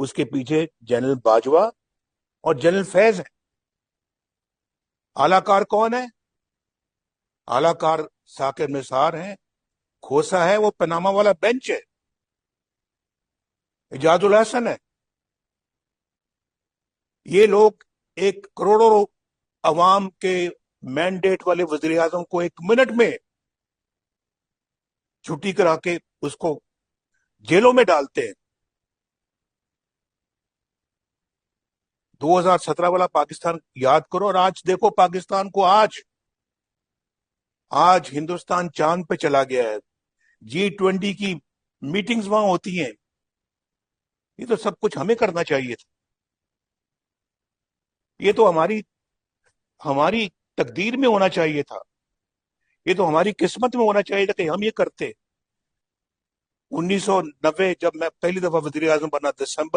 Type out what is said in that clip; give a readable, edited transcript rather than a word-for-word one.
اس کے پیچھے جنرل باجوہ اور جنرل فیض ہے. اعلی کار کون ہے؟ اعلی کار ثاقب نثار ہیں، کھوسا ہے، وہ پناما والا بینچ ہے، اعجاز الحسن ہے. یہ لوگ ایک کروڑوں عوام کے مینڈیٹ والے وزیر اعظم کو 1 منٹ میں چھٹی کرا کے اس کو جیلوں میں ڈالتے ہیں. 2017 والا پاکستان یاد کرو، اور آج دیکھو پاکستان کو. آج ہندوستان چاند پہ چلا گیا ہے. G20 کی میٹنگز وہاں ہوتی ہیں. یہ تو سب کچھ ہمیں کرنا چاہیے تھا. یہ تو ہماری تقدیر میں ہونا چاہیے تھا. یہ تو ہماری قسمت میں ہونا چاہیے تھا کہ ہم یہ کرتے. 1990 جب میں پہلی دفعہ وزیر اعظم بنا، دسمبر